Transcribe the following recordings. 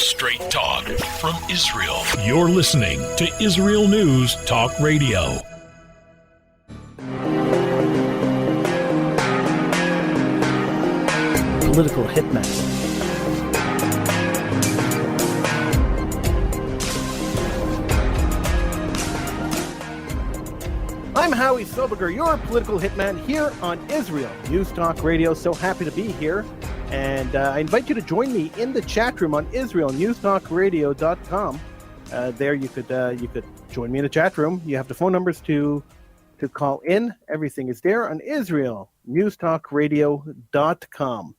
Straight talk from Israel. You're listening to Israel News Talk Radio. Political hitman. I'm Howie, your political hitman here on Israel News Talk Radio. So happy to be here. And I invite you to join me in the chat room on IsraelNewsTalkRadio.com. There you could join me in the chat room. You have the phone numbers to call in. Everything is there on IsraelNewsTalkRadio.com.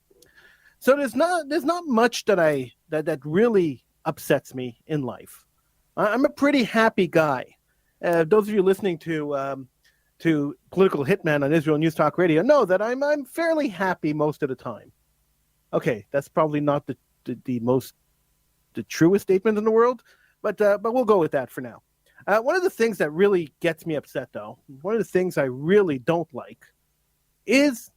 So there's not much that really upsets me in life. I'm a pretty happy guy. Those of you listening to Political Hitman on Israel News Talk Radio know that I'm fairly happy most of the time. Okay, that's probably not the truest statement in the world, but we'll go with that for now. One of the things that really gets me upset, though, one of the things I really don't like, is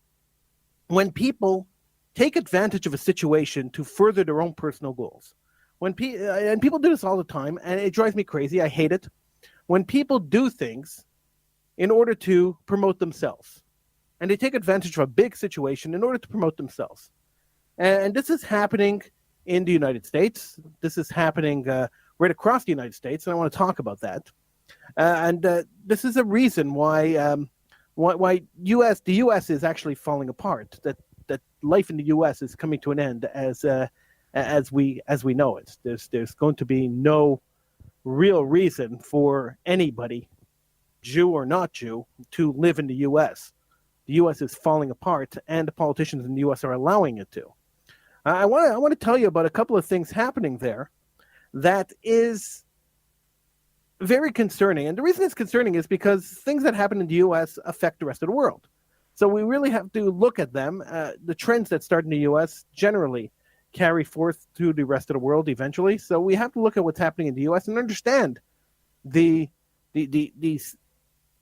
when people take advantage of a situation to further their own personal goals. And people do this all the time, and it drives me crazy. I hate it. When people do things in order to promote themselves, and they take advantage of a big situation in order to promote themselves. And this is happening in the United States. This is happening right across the United States, and I want to talk about that. This is a reason why the U.S. is actually falling apart. That life in the U.S. is coming to an end as we know it. There's going to be no real reason for anybody, Jew or not Jew, to live in the U.S. The U.S. is falling apart, and the politicians in the U.S. are allowing it to. I want to tell you about a couple of things happening there that is very concerning. And the reason it's concerning is because things that happen in the U.S. affect the rest of the world. So we really have to look at them. The trends that start in the U.S. generally carry forth to the rest of the world eventually. So we have to look at what's happening in the U.S. and understand these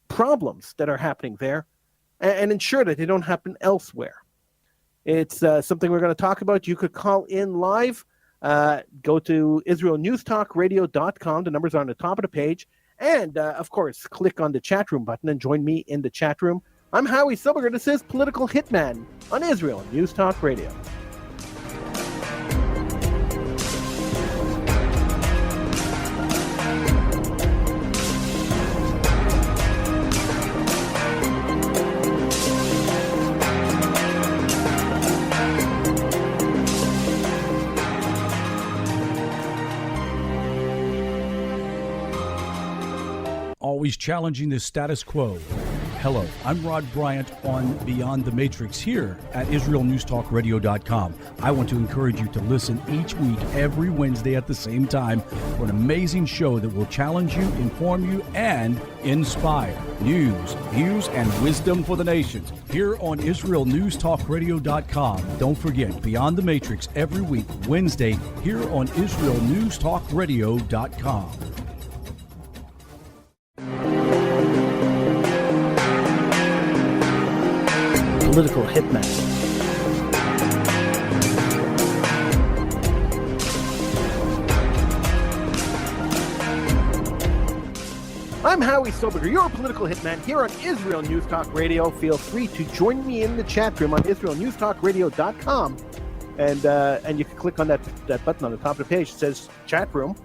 problems that are happening there and ensure that they don't happen elsewhere. It's something we're going to talk about. You could call in live. Go to IsraelNewsTalkRadio.com. The numbers are on the top of the page. And, of course, click on the chat room button and join me in the chat room. I'm Howie Silberger. This is Political Hitman on Israel News Talk Radio. Always challenging the status quo. Hello, I'm Rod Bryant on Beyond the Matrix here at IsraelNewsTalkRadio.com. I want to encourage you to listen each week, every Wednesday at the same time, for an amazing show that will challenge you, inform you, and inspire. News, views, and wisdom for the nations here on IsraelNewsTalkRadio.com. Don't forget, Beyond the Matrix every week, Wednesday, here on IsraelNewsTalkRadio.com. Political hitman. I'm Howie Silberger, your political hitman here on Israel News Talk Radio. Feel free to join me in the chat room on IsraelNewsTalkRadio.com, and you can click on that button on the top of the page. It says chat room.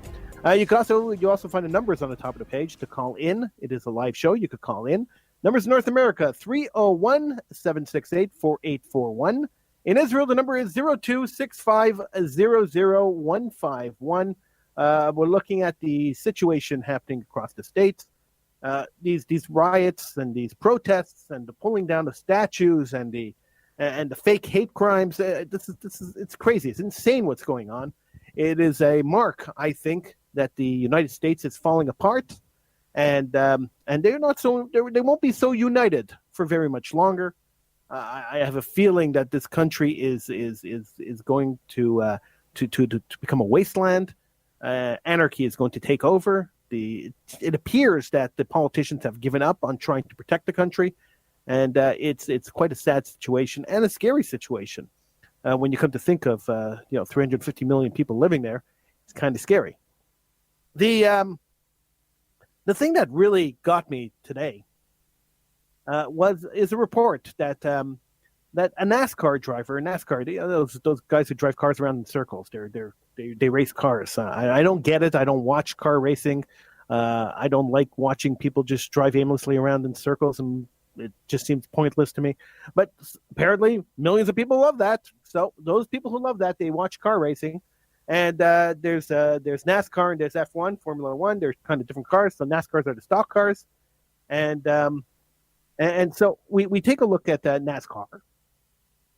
You also find the numbers on the top of the page to call in. It is a live show. You could call in. Numbers in North America, 301-768-4841. In Israel, the number is 02-6500151. We're looking at the situation happening across the states. These riots and these protests and the pulling down of statues and the fake hate crimes. It's crazy. It's insane what's going on. It is a mark, I think, that the United States is falling apart. And they won't be so united for very much longer. I have a feeling that this country is going to become a wasteland. Anarchy is going to take over. It appears that the politicians have given up on trying to protect the country, and it's quite a sad situation and a scary situation when you come to think of 350 million people living there. It's kind of scary. The thing that really got me today is a report that that a NASCAR driver, those guys who drive cars around in circles, they race cars. I don't get it. I don't watch car racing. I don't like watching people just drive aimlessly around in circles, and it just seems pointless to me. But apparently, millions of people love that. So those people who love that, they watch car racing. And there's NASCAR and there's F1, Formula One. There's kind of different cars. So NASCARs are the stock cars, and so we take a look at NASCAR.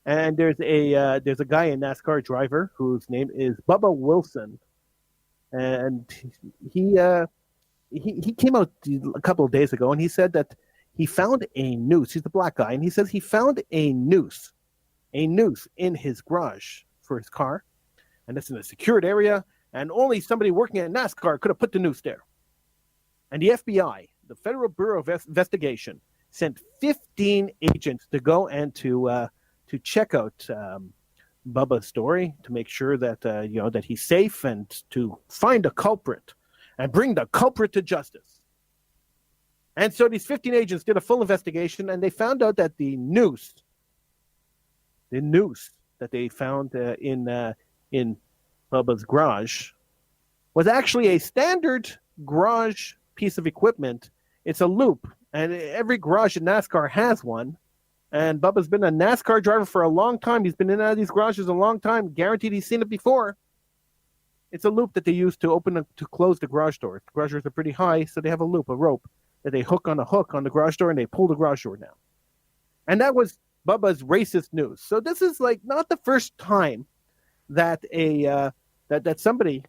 And there's a guy in NASCAR, driver, whose name is Bubba Wilson, and he came out a couple of days ago, and he said that he found a noose. He's a black guy, and he says he found a noose in his garage for his car, and it's in a secured area, and only somebody working at NASCAR could have put the noose there. And the FBI, the Federal Bureau of Investigation, sent 15 agents to go and to check out Bubba's story, to make sure that that he's safe, and to find a culprit and bring the culprit to justice. And so these 15 agents did a full investigation, and they found out that the noose that they found in Bubba's garage was actually a standard garage piece of equipment. It's a loop, and every garage in NASCAR has one. And Bubba's been a NASCAR driver for a long time. He's been in and out of these garages a long time. Guaranteed he's seen it before. It's a loop that they use to close the garage door. The garage doors are pretty high, so they have a rope that they hook on the garage door, and they pull the garage door down. And that was Bubba's racist news. So this is like not the first time that that somebody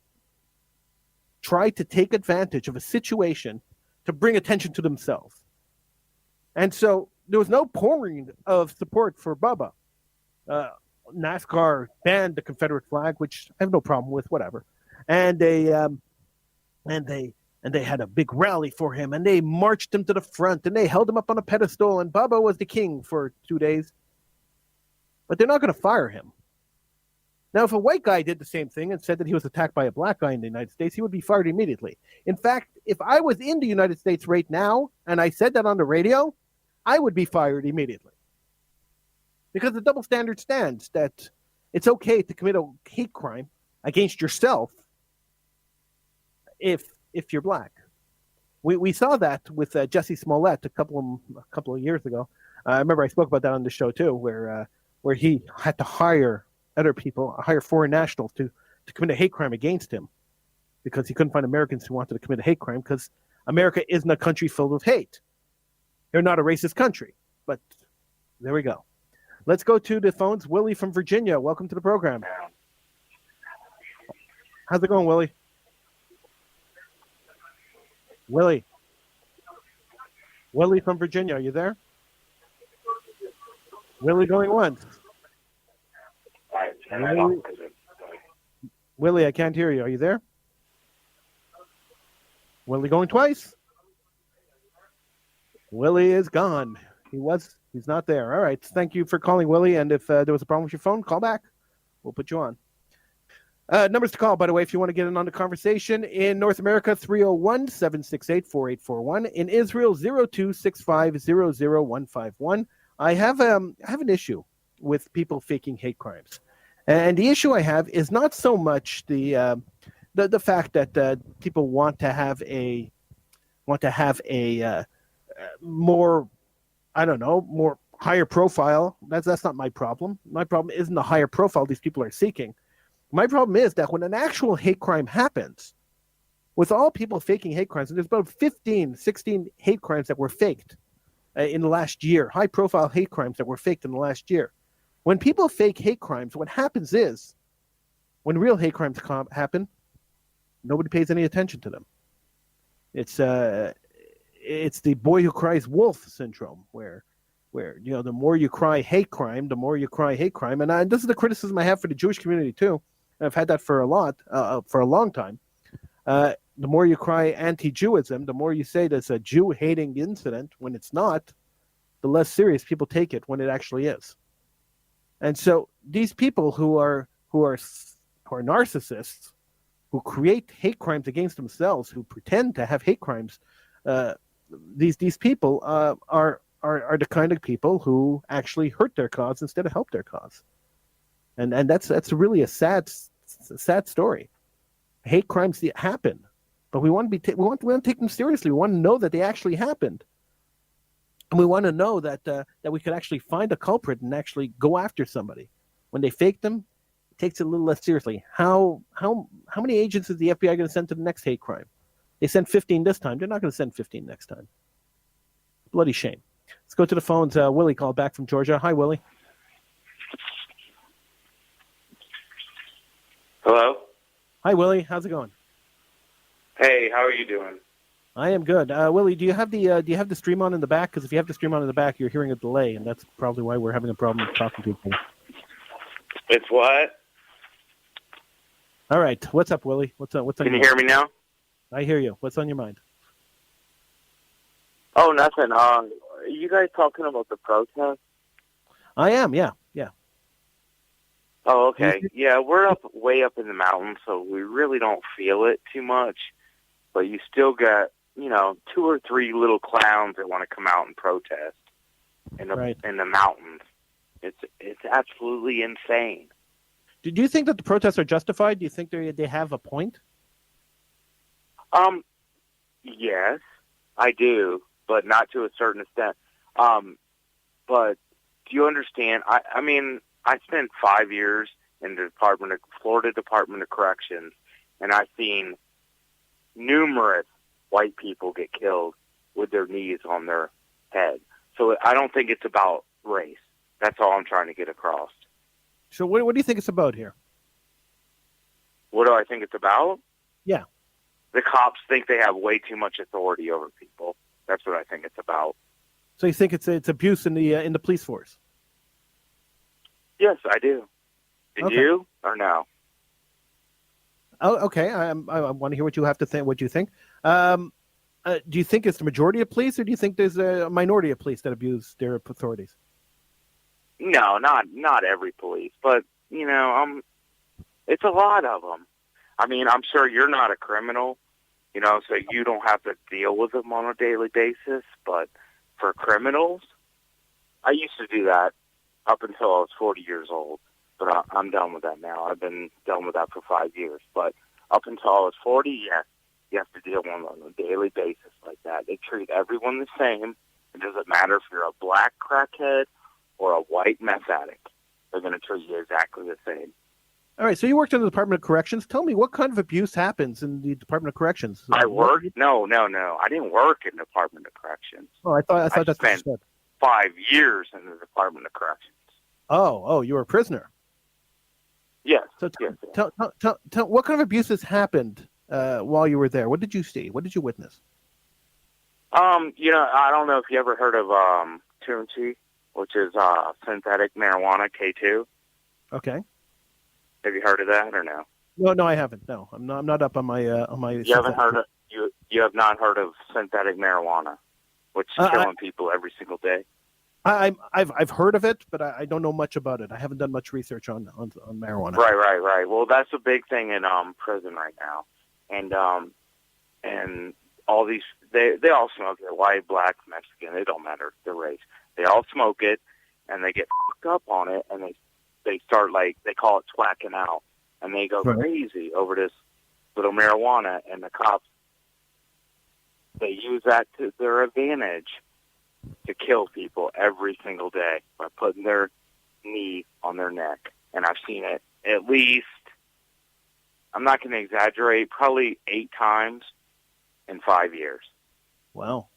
tried to take advantage of a situation to bring attention to themselves. And so there was no pouring of support for Bubba. NASCAR banned the Confederate flag, which I have no problem with, whatever. And they had a big rally for him, and they marched him to the front, and they held him up on a pedestal, and Bubba was the king for 2 days. But they're not going to fire him. Now, if a white guy did the same thing and said that he was attacked by a black guy in the United States, he would be fired immediately. In fact, if I was in the United States right now and I said that on the radio, I would be fired immediately. Because the double standard stands that it's okay to commit a hate crime against yourself if you're black. We saw that with Jussie Smollett a couple of years ago. I remember I spoke about that on the show too, where he had to hire foreign nationals to commit a hate crime against him because he couldn't find Americans who wanted to commit a hate crime, because America isn't a country filled with hate. They're not a racist country, but there we go. Let's go to the phones. Willie from Virginia, welcome to the program. How's it going, Willie? Willie from Virginia, are you there? Willie going once. Willie, I can't hear you. Are you there? Willie going twice? Willie is gone. He's not there. All right. Thank you for calling, Willie. And if there was a problem with your phone, call back. We'll put you on. Numbers to call, by the way, if you want to get in on the conversation. In North America, 301-768-4841. In Israel, 0265-00151. I have an issue with people faking hate crimes. And the issue I have is not so much the fact that people want to have a more, I don't know, more higher profile. That's not my problem. My problem isn't the higher profile these people are seeking. My problem is that when an actual hate crime happens, with all people faking hate crimes, and there's about 15, 16 hate crimes that were faked in the last year, high profile hate crimes that were faked in the last year. When people fake hate crimes, what happens is, when real hate crimes happen, nobody pays any attention to them. It's the boy who cries wolf syndrome, where the more you cry hate crime, the more you cry hate crime. And this is the criticism I have for the Jewish community too. And I've had that for a long time. The more you cry anti-Jewism, the more you say there's a Jew-hating incident when it's not, the less serious people take it when it actually is. And so these people who are narcissists, who create hate crimes against themselves, who pretend to have hate crimes, these people are the kind of people who actually hurt their cause instead of help their cause, and that's really a sad story. Hate crimes happen, but we want to we want to take them seriously. We want to know that they actually happened, and we want to know that that we could actually find a culprit and actually go after somebody. When they fake them, it takes it a little less seriously. How many agents is the FBI going to send to the next hate crime? They sent 15 this time. They're not going to send 15 next time. Bloody shame. Let's go to the phones. Willie called back from Georgia. Hi, Willie. Hello? Hi, Willie. How's it going? Hey, how are you doing? I am good. Willie, do you have the stream on in the back? Because if you have the stream on in the back, you're hearing a delay, and that's probably why we're having a problem talking to people. It's what? All right. What's up, Willie? What's on Can your you hear me now? I hear you. What's on your mind? Oh, nothing. Are you guys talking about the protest? I am, yeah. Oh, okay. Yeah, we're way up in the mountains, so we really don't feel it too much. But you still got, 2 or 3 little clowns that want to come out and protest in the mountains. It's absolutely insane. Do you think that the protests are justified? Do you think they have a point? Yes, I do, but not to a certain extent. But do you understand? I mean, I spent 5 years in the Florida Department of Corrections, and I've seen numerous white people get killed with their knees on their head. So I don't think it's about race. That's all I'm trying to get across. So what do you think it's about here? What do I think it's about? Yeah. The cops think they have way too much authority over people. That's what I think it's about. So you think it's abuse in the police force? Yes, I do. Did you or no? Oh, okay. I want to hear what you have to think. What you think? Do you think it's the majority of police, or do you think there's a minority of police that abuse their authorities? No, not every police, but it's a lot of them. I mean, I'm sure you're not a criminal, so you don't have to deal with them on a daily basis. But for criminals, I used to do that up until I was 40 years old. But I'm done with that now. I've been done with that for 5 years. But up until I was 40, yes, you have to deal with them on a daily basis like that. They treat everyone the same. It doesn't matter if you're a black crackhead or a white meth addict. They're going to treat you exactly the same. All right, so you worked in the Department of Corrections. Tell me, what kind of abuse happens in the Department of Corrections? I worked? No. I didn't work in the Department of Corrections. Oh, I thought that's what you spent said. 5 years in the Department of Corrections. Oh, you were a prisoner. Yes. So yes. tell what kind of abuses happened while you were there? What did you see? What did you witness? I don't know if you ever heard of Tunchi, which is synthetic marijuana, K2. Okay. Have you heard of that or no? No, I haven't. No, I'm not up on my You haven't heard of you have not heard of synthetic marijuana, which is killing people every single day. I've heard of it, but I don't know much about it. I haven't done much research on marijuana. Right. Well, that's a big thing in prison right now, and all these they all smoke it. White, black, Mexican, it don't matter the race. They all smoke it, and they get fucked up on it, and they start they call it twacking out, and they go crazy over this little marijuana, and the cops they use that to their advantage to kill people every single day by putting their knee on their neck. And I've seen it at least, I'm not going to exaggerate, probably 8 times in 5 years. Wow.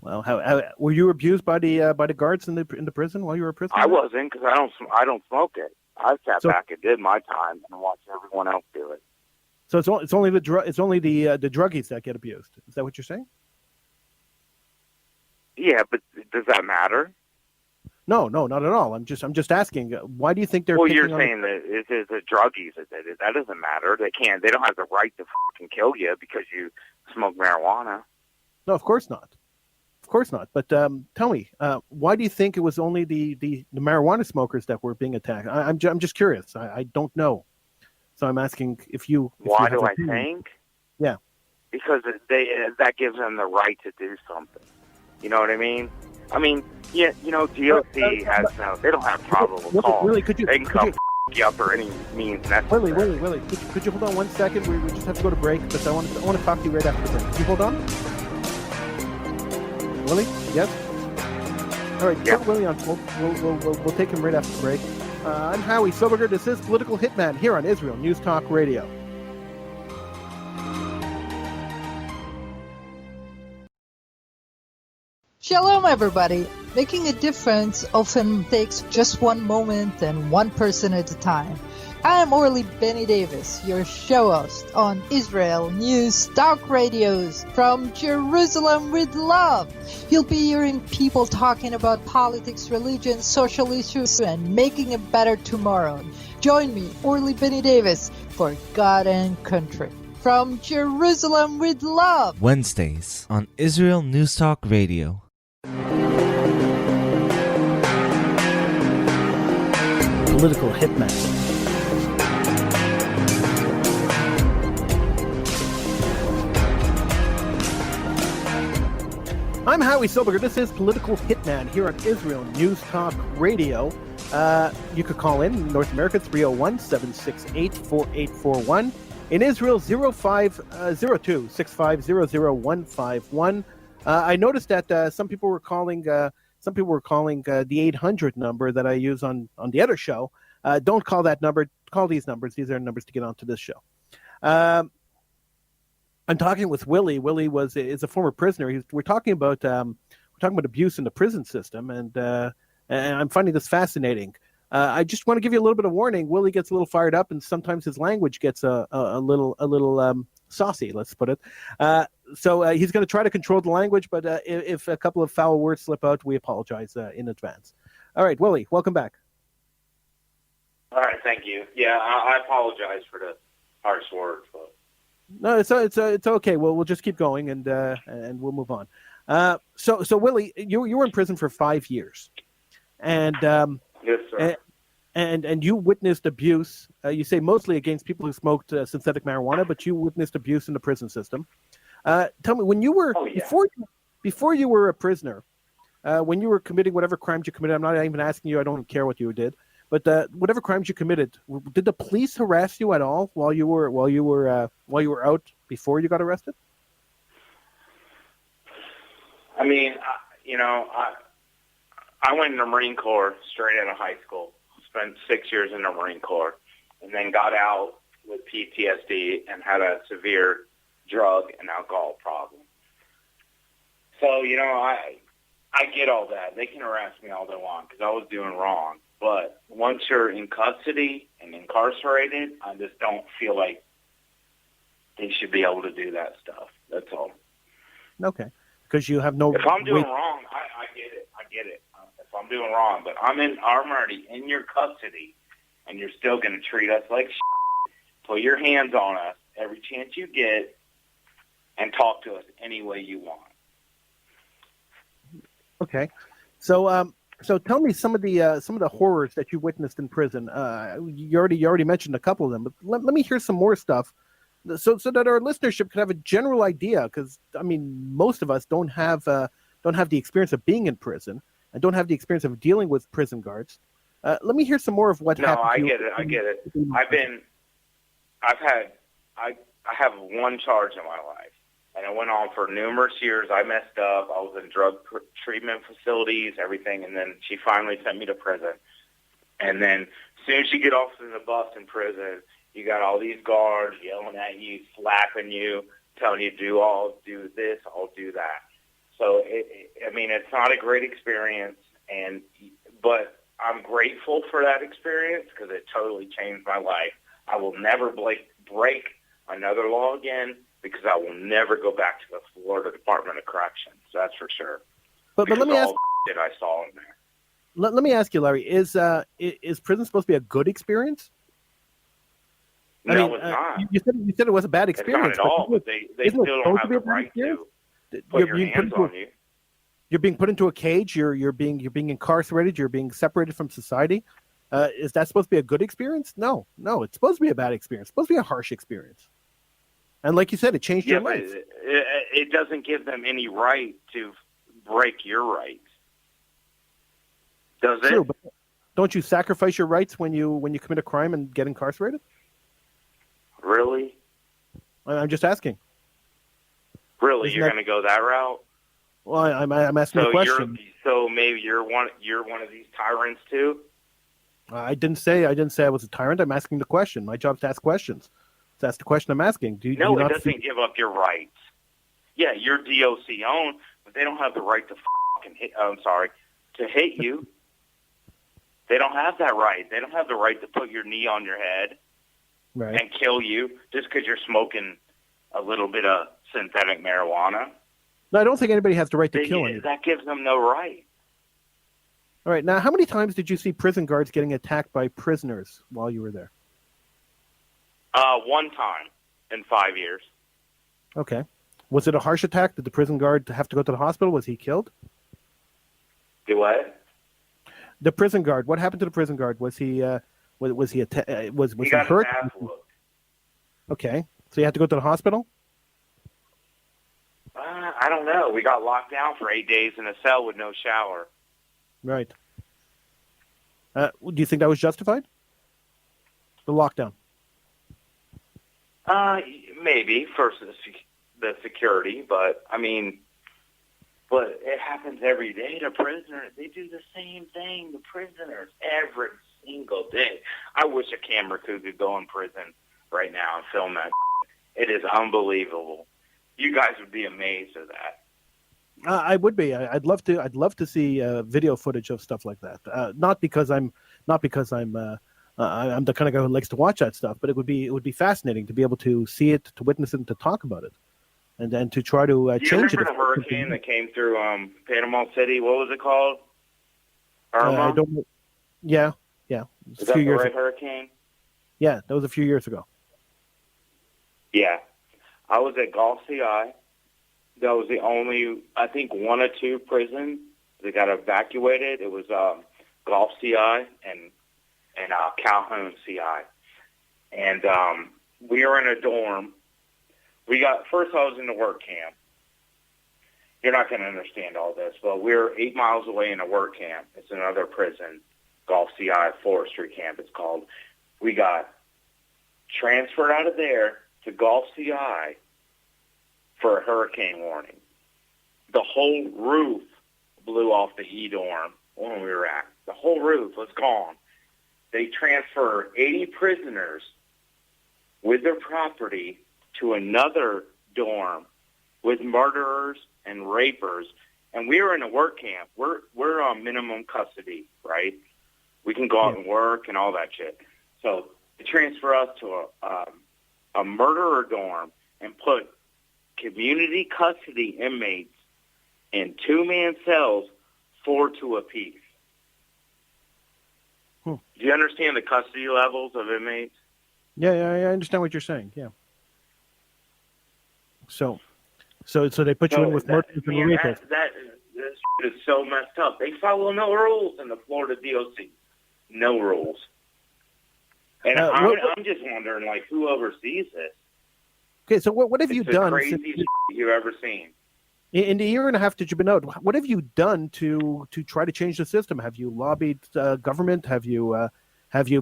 How were you abused by the guards in the prison while you were a prisoner? I wasn't, because I don't smoke it. I sat back and did my time and watched everyone else do it. So it's only the druggies that get abused. Is that what you're saying? Yeah, but does that matter? No, not at all. I'm just asking. Why do you think they're? Well, you're saying that it's the druggies. That doesn't matter. They can't. They don't have the right to fucking kill you because you smoke marijuana. No, of course not. Of course not. But tell me, why do you think it was only the marijuana smokers that were being attacked? I'm just curious. I don't know. So I'm asking if you. Why do I think? Yeah. Because that gives them the right to do something. You know what I mean? I mean, yeah, DOC has they don't have probable cause. Willie, they can come you up for any means necessary. Willie, could you hold on 1 second? We just have to go to break, but I want to talk to you right after the break. Could you hold on? Willie, yes. All right, put Willie on hold. We'll take him right after the break. I'm Howie Silberger. This is Political Hitman here on Israel News Talk Radio. Shalom, everybody. Making a difference often takes just one moment and one person at a time. I am Orly Benny Davis, your show host on Israel News Talk Radios from Jerusalem with love. You'll be hearing people talking about politics, religion, social issues, and making a better tomorrow. Join me, Orly Benny Davis, for God and Country. From Jerusalem with love. Wednesdays on Israel News Talk Radio. Political Hitman. I'm Howie Silberger. This is Political Hitman here on Israel News Talk Radio. You could call in North America 301-768-4841. In Israel 0502-6500151. I noticed that some people were calling the 800 number that I use on the other show. Don't call that number. Call these numbers. These are numbers to get onto this show. I'm talking with Willie. Willie is a former prisoner. We're talking about abuse in the prison system, and I'm finding this fascinating. I just want to give you a little bit of warning. Willie gets a little fired up, and sometimes his language gets a little saucy. Let's put it. So he's going to try to control the language, but if a couple of foul words slip out, we apologize in advance. All right, Willie, welcome back. All right, thank you. Yeah, I apologize for the harsh words, but no, it's okay. We'll just keep going and we'll move on. So Willie, you were in prison for 5 years, and yes, sir. And you witnessed abuse. You say mostly against people who smoked synthetic marijuana, but you witnessed abuse in the prison system. Tell me, when you were before you were a prisoner, when you were committing whatever crimes you committed, I'm not even asking you. I don't care what you did, but whatever crimes you committed, did the police harass you at all while you were out before you got arrested? I mean, I went in the Marine Corps straight out of high school. Spent 6 years in the Marine Corps, and then got out with PTSD and had a severe drug and alcohol problem. So, I get all that. They can harass me all they want because I was doing wrong. But once you're in custody and incarcerated, I just don't feel like they should be able to do that stuff. That's all. Okay. Because you have no... If I'm doing wrong, I get it. I get it. If I'm doing wrong, but I'm already in your custody, and you're still going to treat us like shit. Put your hands on us every chance you get, and talk to us any way you want. Okay, so tell me some of the horrors that you witnessed in prison. You already mentioned a couple of them, but let me hear some more stuff, so that our listenership can have a general idea. Because I mean, most of us don't have the experience of being in prison. I don't have the experience of dealing with prison guards. Let me hear some more of what happened. No, I get it. I have one charge in my life, and it went on for numerous years. I messed up. I was in drug treatment facilities, everything, and then she finally sent me to prison. And then as soon as you get off the bus in prison, you got all these guards yelling at you, slapping you, telling you do this, I'll do that. So, it's not a great experience, but I'm grateful for that experience because it totally changed my life. I will never break another law again because I will never go back to the Florida Department of Corrections. That's for sure. But let me ask. That I saw in there. Let me ask you, Larry. Is prison supposed to be a good experience? No, it's not. You said it was a bad experience. It's not at all. But they still don't have the right to put your hands on you. You're being put into a cage. You're being incarcerated. You're being separated from society. Is that supposed to be a good experience? No, it's supposed to be a bad experience. It's supposed to be a harsh experience. And like you said, it changed your life. It doesn't give them any right to break your rights. Does it? True, but don't you sacrifice your rights when you commit a crime and get incarcerated? Really? I'm just asking. Really, you're going to go that route? Well, I'm asking a question. So maybe you're one of these tyrants too? I didn't say I was a tyrant. I'm asking the question. My job's to ask questions. So that's the question I'm asking. It doesn't give up your rights. Yeah, you're DOC owned, but they don't have the right to to hit you. They don't have that right. They don't have the right to put your knee on your head and kill you just because you're smoking a little bit of synthetic marijuana. No, I don't think anybody has the right to kill anybody. That gives them no right. All right. Now, how many times did you see prison guards getting attacked by prisoners while you were there? One time in 5 years. Okay. Was it a harsh attack? Did the prison guard have to go to the hospital? Was he killed? Do what? The prison guard. What happened to the prison guard? Was he hurt? He got his ass whooped. Okay. So you had to go to the hospital? I don't know. We got locked down for 8 days in a cell with no shower. Right. Do you think that was justified? The lockdown? Maybe for the security, but I mean, but it happens every day to prisoners. They do the same thing to prisoners every single day. I wish a camera crew could go in prison right now and film that. It is unbelievable. You guys would be amazed at that. I would be. I'd love to. I'd love to see video footage of stuff like that. Not because I'm the kind of guy who likes to watch that stuff, but it would be fascinating to be able to see it, to witness it, and to talk about it, and then to try to change it. Do you remember the hurricane that came through Panama City? What was it called? Irma? I don't. Yeah. Is that the right hurricane? Yeah, that was a few years ago. Yeah, I was at Gulf CI. That was the only, I think, one or two prisons that got evacuated. It was Gulf CI and Calhoun CI. And we were in a dorm. First I was in the work camp. You're not going to understand all this, but we're 8 miles away in a work camp. It's another prison, Gulf CI Forestry Camp it's called. We got transferred out of there to Gulf CI for a hurricane warning. The whole roof blew off the E-dorm when we were at. The whole roof was gone. They transfer 80 prisoners with their property to another dorm with murderers and rapers. And we were in a work camp. We're on minimum custody, right? We can go out and work and all that shit. So they transfer us to a murderer dorm and put community custody inmates in two-man cells, 4 apiece. Do you understand the custody levels of inmates? Yeah, I understand what you're saying. Yeah. So they put you in with murderers and rapists. That shit is so messed up. They follow no rules in the Florida DOC. No rules. And I'm just wondering, like, who oversees this? Okay, so what have you done? It's the craziest shit you've ever seen. In the year and a half that you've been out, what have you done to try to change the system? Have you lobbied government? Have you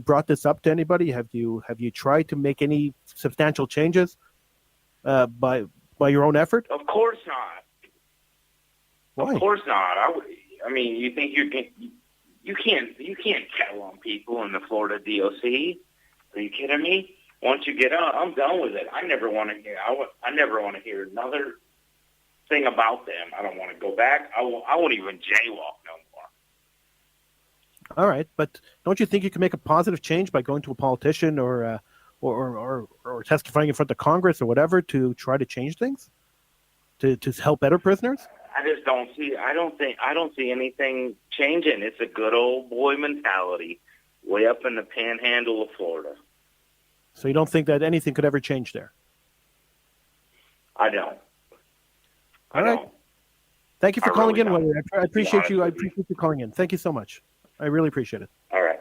brought this up to anybody? Have you tried to make any substantial changes by your own effort? Of course not. Why? Of course not. I mean, you think you can't tell on people in the Florida DOC? Are you kidding me? Once you get out, I'm done with it. I never want to hear another thing about them. I don't want to go back. I won't even jaywalk no more. All right, but don't you think you can make a positive change by going to a politician or testifying in front of Congress or whatever to try to change things, to help better prisoners? I just don't see. I don't see anything changing. It's a good old boy mentality, way up in the panhandle of Florida. So you don't think that anything could ever change there? I don't. All right. Thank you for calling in. I appreciate you. I appreciate you calling in. Thank you so much. I really appreciate it. All right.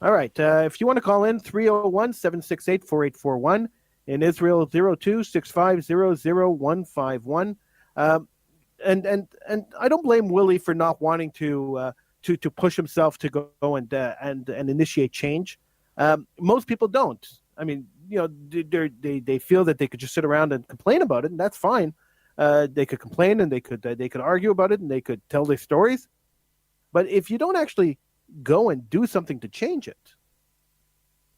All right. If you want to call in, 301-768-4841. In Israel, 02-650-0151. And I don't blame Willie for not wanting to push himself to go and initiate change. Most people don't. I mean, they feel that they could just sit around and complain about it, and that's fine. They could complain and they could argue about it and they could tell their stories. But if you don't actually go and do something to change it,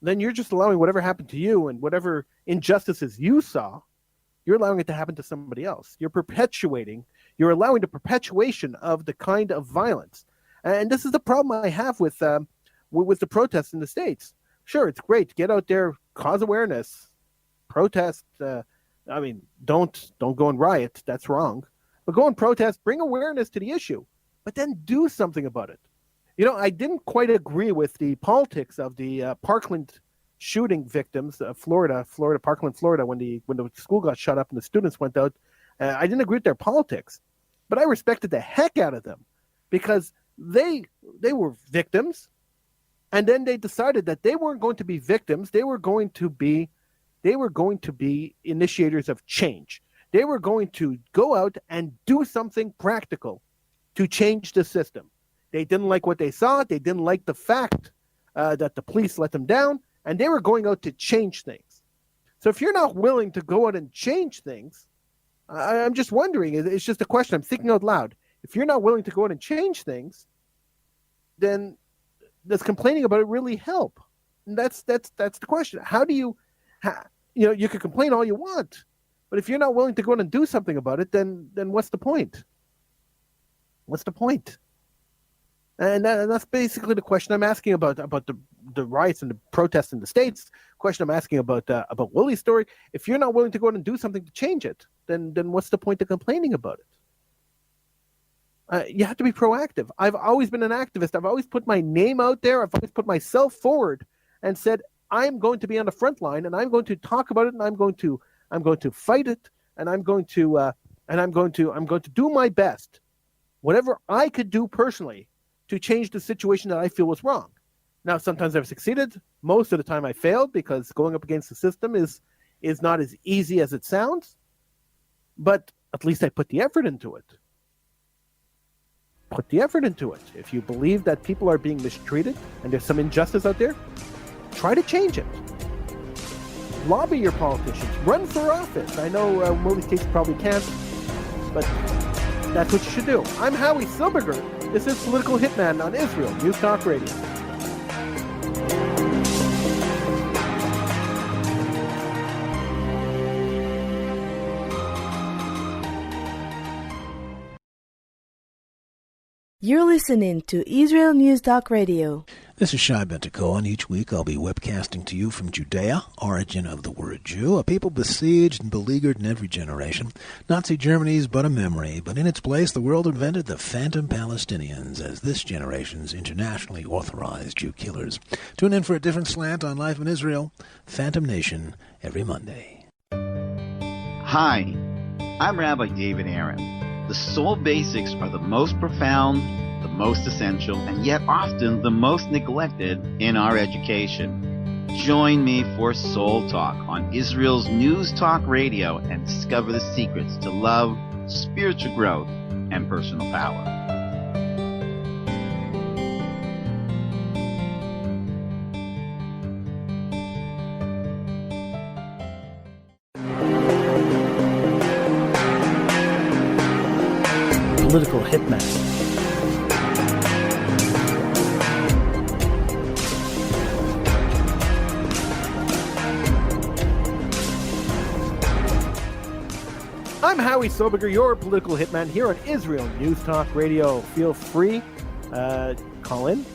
then you're just allowing whatever happened to you and whatever injustices you saw, you're allowing it to happen to somebody else. You're allowing the perpetuation of the kind of violence. And this is the problem I have with the protests in the States. Sure, it's great. Get out there, cause awareness, protest. Don't go and riot. That's wrong. But go and protest, bring awareness to the issue, but then do something about it. I didn't quite agree with the politics of the Parkland shooting victims, Florida, Parkland, Florida, when the school got shut up and the students went out. I didn't agree with their politics, but I respected the heck out of them because they were victims, and then they decided that they weren't going to be victims. They were going to be initiators of change. They were going to go out and do something practical to change the system. They didn't like what they saw. They didn't like the fact that the police let them down, and they were going out to change things. So if you're not willing to go out and change things, I'm just wondering, it's just a question. I'm thinking out loud. If you're not willing to go out and change things, then does complaining about it really help? And that's the question. How do you could complain all you want, but if you're not willing to go out and do something about it, then what's the point? What's the point? And that's basically the question I'm asking about the riots and the protests in the States. Question I'm asking about Willie's story. If you're not willing to go out and do something to change it, then what's the point of complaining about it? You have to be proactive. I've always been an activist. I've always put my name out there. I've always put myself forward and said I'm going to be on the front line and I'm going to talk about it and I'm going to fight it and I'm going to do my best, whatever I could do personally, to change the situation that I feel was wrong. Now, sometimes I've succeeded. Most of the time I failed because going up against the system is not as easy as it sounds. But at least I put the effort into it. Put the effort into it. If you believe that people are being mistreated and there's some injustice out there, try to change it. Lobby your politicians. Run for office. I know Willie's case probably can't, but that's what you should do. I'm Howie Silberger. This is Political Hitman on Israel News Talk Radio. You're listening to Israel News Talk Radio. This is Shai Ben-Tekoa, and each week I'll be webcasting to you from Judea, origin of the word Jew, a people besieged and beleaguered in every generation. Nazi Germany's but a memory, but in its place the world invented the phantom Palestinians as this generation's internationally authorized Jew killers. Tune in for a different slant on life in Israel, Phantom Nation, every Monday. Hi, I'm Rabbi David Aaron. The soul basics are the most profound, the most essential, and yet often the most neglected in our education. Join me for Soul Talk on Israel's News Talk Radio and discover the secrets to love, spiritual growth, and personal power. Political Hitman. I'm Howie Silberger, your political hitman here on Israel News Talk Radio. Feel free, call in.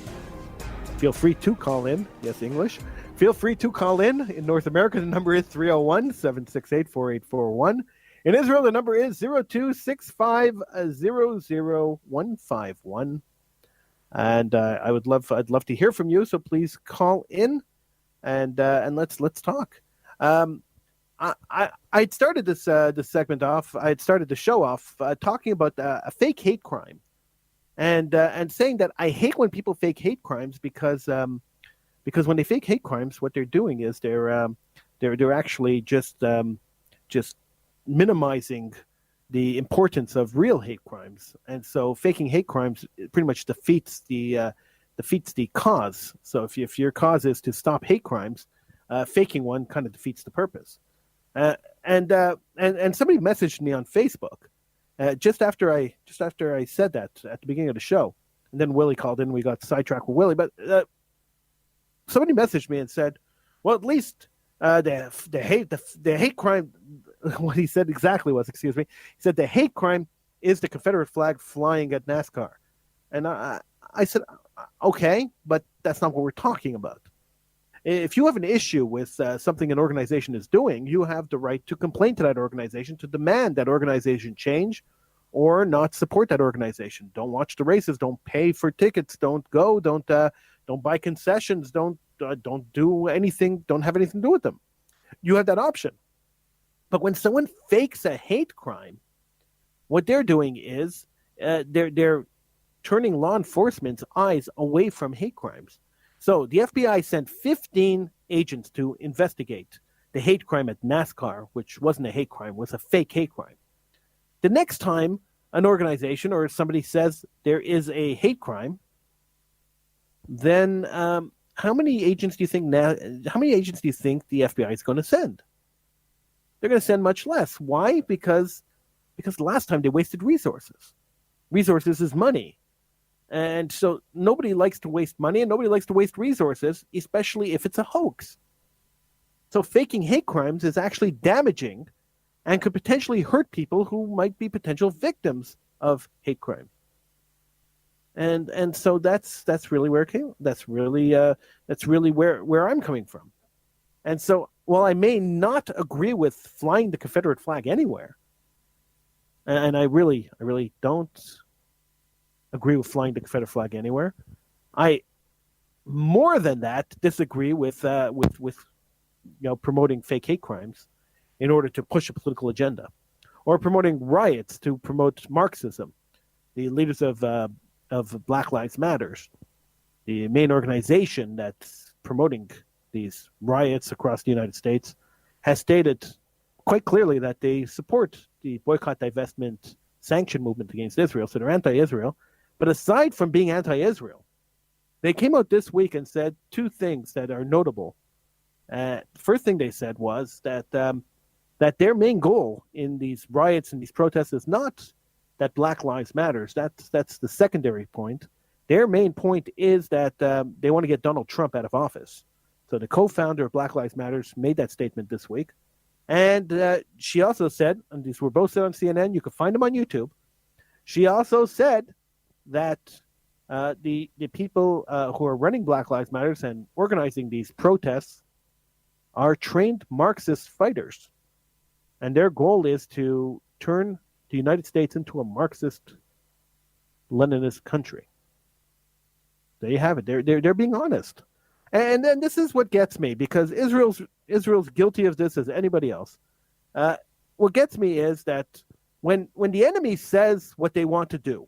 Feel free to call in. Yes, English. Feel free to call in. In North America, the number is 301-768-4841. In Israel, the number is 02-650-0151. And I'd love to hear from you. So please call in and let's talk. I'd started this segment off. I'd started the show off talking about a fake hate crime, and saying that I hate when people fake hate crimes because Because when they fake hate crimes, what they're doing is they're actually just minimizing the importance of real hate crimes, and so faking hate crimes pretty much defeats the cause. So if your cause is to stop hate crimes, faking one kind of defeats the purpose. And somebody messaged me on Facebook just after I said that at the beginning of the show, and then Willie called in. We got sidetracked with Willie, but somebody messaged me and said, "Well, at least the hate crime." What he said exactly was, excuse me, he said the hate crime is the Confederate flag flying at NASCAR, and I said, okay, but that's not what we're talking about. If you have an issue with something an organization is doing, you have the right to complain to that organization, to demand that organization change or not support that organization. Don't watch the races. Don't pay for tickets. Don't go. Don't buy concessions. Don't do anything. Don't have anything to do with them. You have that option. But when someone fakes a hate crime, what they're doing is they're turning law enforcement's eyes away from hate crimes. So the FBI sent 15 agents to investigate the hate crime at NASCAR, which wasn't a hate crime, was a fake hate crime. The next time an organization or somebody says there is a hate crime, then how many agents do you think the FBI is going to send? They're going to send much less. Why? Because last time they wasted resources. Resources is money. And so nobody likes to waste money and nobody likes to waste resources, especially if it's a hoax. So faking hate crimes is actually damaging and could potentially hurt people who might be potential victims of hate crime. And so that's really where it came. That's really where I'm coming from. And so while I may not agree with flying the Confederate flag anywhere, and I really don't agree with flying the Confederate flag anywhere, I more than that disagree with promoting fake hate crimes in order to push a political agenda, or promoting riots to promote Marxism. The leaders of Black Lives Matters, the main organization that's promoting these riots across the United States, has stated quite clearly that they support the boycott, divestment, sanction movement against Israel. So they're anti-Israel. But aside from being anti-Israel, they came out this week and said two things that are notable. First thing they said was that their main goal in these riots and these protests is not that Black Lives Matters. That's the secondary point. Their main point is that they want to get Donald Trump out of office. So the co-founder of Black Lives Matters made that statement this week. And she also said, and these were both said on CNN, you can find them on YouTube. She also said that the people who are running Black Lives Matters and organizing these protests are trained Marxist fighters. And their goal is to turn the United States into a Marxist Leninist country. There you have it. They're being honest. And then this is what gets me, because Israel's guilty of this as anybody else. What gets me is that when the enemy says what they want to do,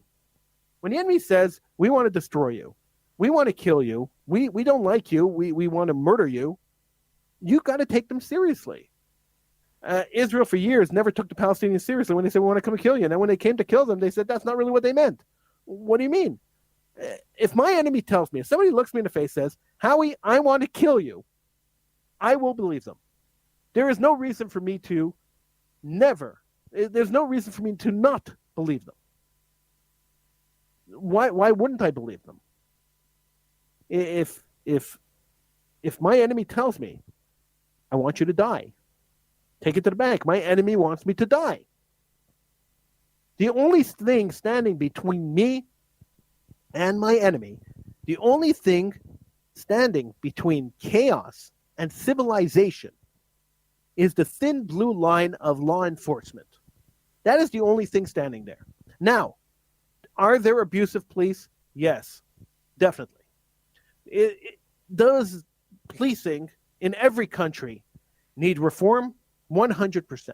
when the enemy says, we want to destroy you, we want to kill you, we don't like you, we want to murder you, you got to take them seriously. Israel for years never took the Palestinians seriously when they said, we want to come and kill you. And then when they came to kill them, they said, that's not really what they meant. What do you mean? If my enemy tells me, if somebody looks me in the face and says, Howie, I want to kill you, I will believe them. There is no reason for me to there's no reason for me to not believe them. Why wouldn't I believe them? If my enemy tells me, I want you to die, take it to the bank. My enemy wants me to die. The only thing standing between me and my enemy, the only thing standing between chaos and civilization, is the thin blue line of law enforcement. That is the only thing standing there. Now, are there abusive police? Yes, definitely. Does policing in every country need reform? 100%.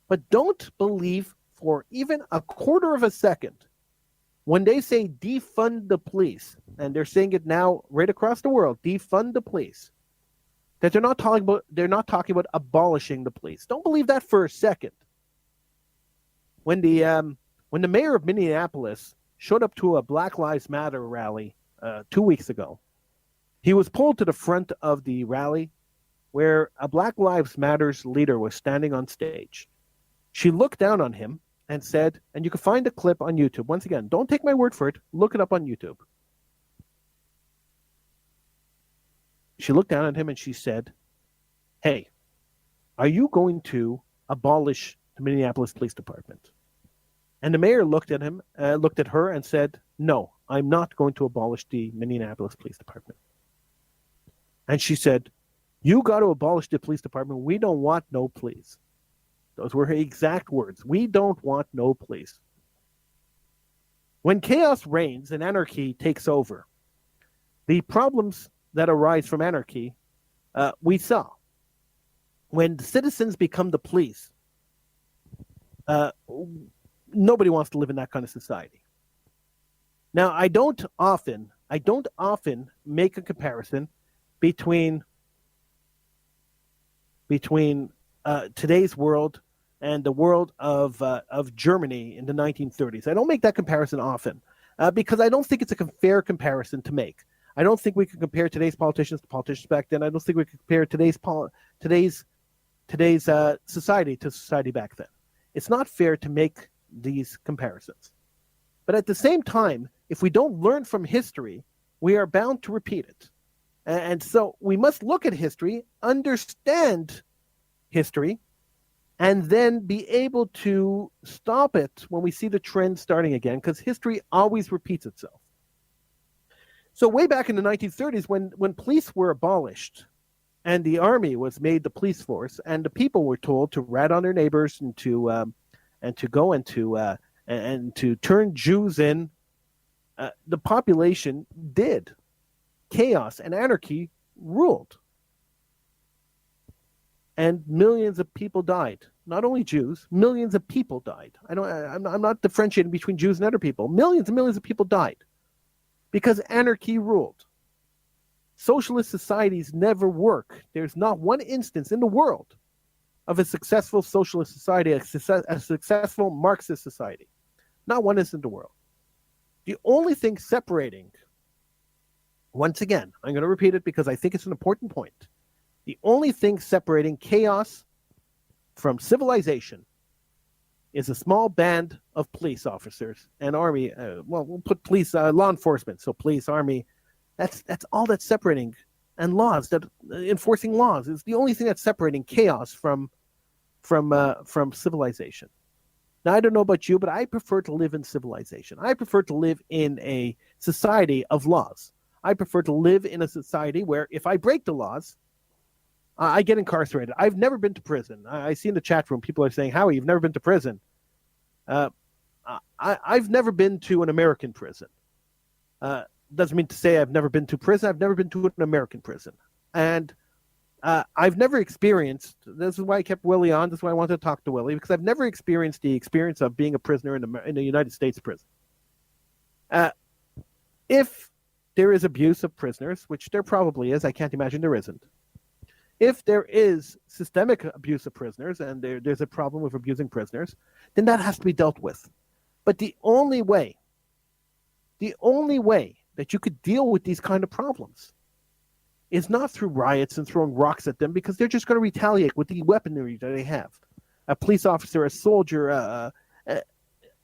But don't believe for even a quarter of a second When they say defund the police, and they're saying it now right across the world, defund the police, that they're not talking about abolishing the police. Don't believe that for a second. When the mayor of Minneapolis showed up to a Black Lives Matter rally 2 weeks ago, he was pulled to the front of the rally where a Black Lives Matters leader was standing on stage. She looked down on him and said, and you can find a clip on YouTube. Once again, don't take my word for it. Look it up on YouTube. She looked down at him and she said, "Hey, are you going to abolish the Minneapolis Police Department?" And the mayor looked at her and said, "No, I'm not going to abolish the Minneapolis Police Department." And she said, "You got to abolish the police department. We don't want no police." Those were her exact words. We don't want no police. When chaos reigns and anarchy takes over, the problems that arise from anarchy, we saw. When citizens become the police, nobody wants to live in that kind of society. Now, I don't often make a comparison between today's world and the world of Germany in the 1930s. I don't make that comparison often because I don't think it's a fair comparison to make. I don't think we can compare today's politicians to politicians back then. I don't think we can compare today's society to society back then. It's not fair to make these comparisons. But at the same time, if we don't learn from history, we are bound to repeat it. And so we must look at history, understand history, and then be able to stop it when we see the trend starting again, because history always repeats itself. So way back in the 1930s, when police were abolished and the army was made the police force, and the people were told to rat on their neighbors and to go and to turn Jews in, the population did. Chaos and anarchy ruled. And millions of people died. Not only Jews, millions of people died. I'm not differentiating between Jews and other people. Millions and millions of people died because anarchy ruled. Socialist societies never work. There's not one instance in the world of a successful socialist society, a successful Marxist society. Not one instance in the world. The only thing separating, once again, I'm going to repeat it because I think it's an important point. The only thing separating chaos from civilization is a small band of police officers and army. We'll put police, law enforcement. So police, army. That's all that's separating, and laws that enforcing laws is the only thing that's separating chaos from civilization. Now, I don't know about you, but I prefer to live in civilization. I prefer to live in a society of laws. I prefer to live in a society where if I break the laws, I get incarcerated. I've never been to prison. I see in the chat room people are saying, "Howie, you've never been to prison." I've never been to an American prison. Doesn't mean to say I've never been to prison. I've never been to an American prison. And I've never experienced, this is why I kept Willie on, this is why I wanted to talk to Willie, because I've never experienced the experience of being a prisoner in the United States prison. If there is abuse of prisoners, which there probably is, I can't imagine there isn't. If there is systemic abuse of prisoners and there's a problem with abusing prisoners, then that has to be dealt with. But the only way that you could deal with these kind of problems is not through riots and throwing rocks at them, because they're just going to retaliate with the weaponry that they have. A police officer, a soldier,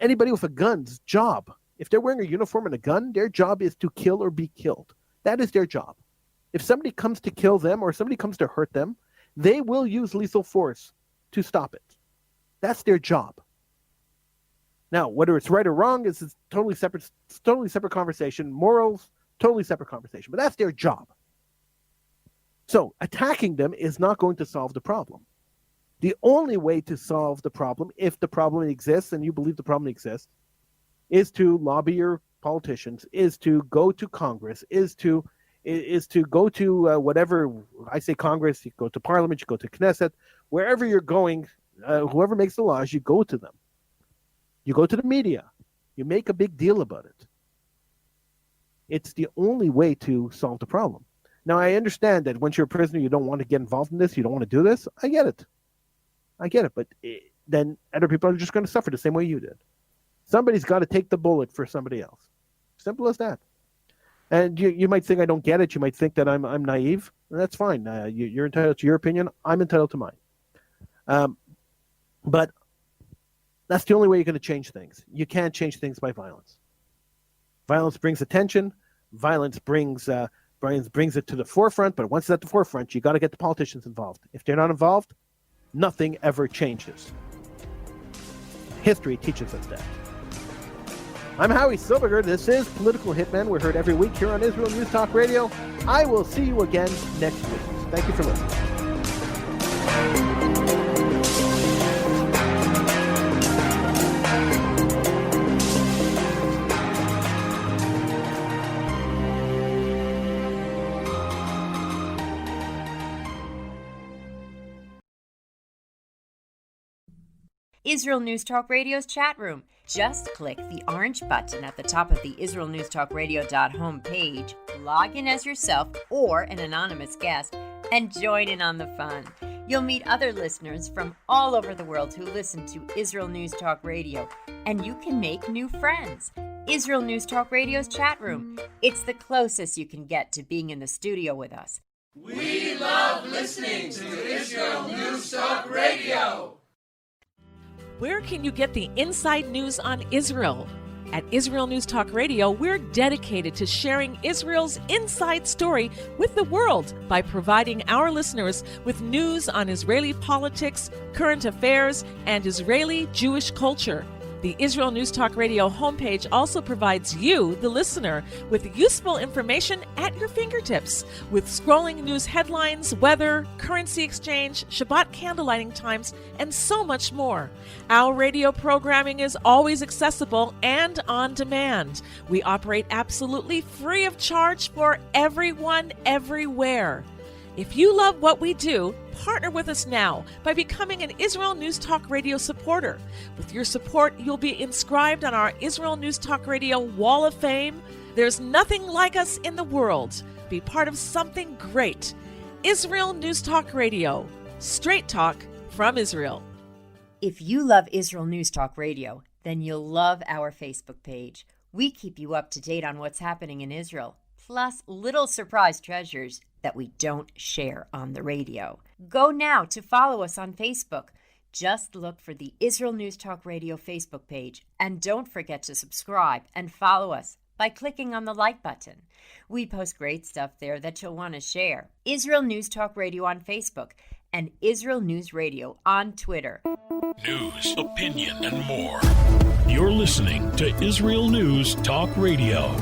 anybody with a gun's job, if they're wearing a uniform and a gun, their job is to kill or be killed. That is their job. If somebody comes to kill them or somebody comes to hurt them, they will use lethal force to stop it. That's their job. Now, whether it's right or wrong is a totally separate conversation. Morals, totally separate conversation. But that's their job. So attacking them is not going to solve the problem. The only way to solve the problem, if the problem exists and you believe the problem exists, is to lobby your politicians, is to go to Congress, is to go to whatever, I say Congress, you go to Parliament, you go to Knesset, wherever you're going, whoever makes the laws, you go to them. You go to the media. You make a big deal about it. It's the only way to solve the problem. Now, I understand that once you're a prisoner, you don't want to get involved in this. You don't want to do this. I get it. But then other people are just going to suffer the same way you did. Somebody's got to take the bullet for somebody else. Simple as that. And you might think I don't get it. You might think that I'm naive. That's fine. You're entitled to your opinion. I'm entitled to mine. But that's the only way you're going to change things. You can't change things by violence. Violence brings attention. Violence brings it to the forefront. But once it's at the forefront, you got to get the politicians involved. If they're not involved, nothing ever changes. History teaches us that. I'm Howie Silberger. This is Political Hitman. We're heard every week here on Israel News Talk Radio. I will see you again next week. Thank you for listening. Israel News Talk Radio's chat room. Just click the orange button at the top of the IsraelNewsTalkRadio.home page, log in as yourself or an anonymous guest, and join in on the fun. You'll meet other listeners from all over the world who listen to Israel News Talk Radio, and you can make new friends. Israel News Talk Radio's chat room. It's the closest you can get to being in the studio with us. We love listening to Israel News Talk Radio. Where can you get the inside news on Israel? At Israel News Talk Radio, we're dedicated to sharing Israel's inside story with the world by providing our listeners with news on Israeli politics, current affairs, and Israeli Jewish culture. The Israel News Talk Radio homepage also provides you, the listener, with useful information at your fingertips, with scrolling news headlines, weather, currency exchange, Shabbat candlelighting times, and so much more. Our radio programming is always accessible and on demand. We operate absolutely free of charge for everyone, everywhere. If you love what we do, partner with us now by becoming an Israel News Talk Radio supporter. With your support, you'll be inscribed on our Israel News Talk Radio Wall of Fame. There's nothing like us in the world. Be part of something great. Israel News Talk Radio. Straight talk from Israel. If you love Israel News Talk Radio, then you'll love our Facebook page. We keep you up to date on what's happening in Israel, plus little surprise treasures that we don't share on the radio. Go now to follow us on Facebook. Just look for the Israel News Talk Radio Facebook page, and don't forget to subscribe and follow us by clicking on the like button. We post great stuff there that you'll want to share. Israel News Talk Radio on Facebook and Israel News Radio on Twitter. News, opinion, and more. You're listening to Israel News Talk Radio.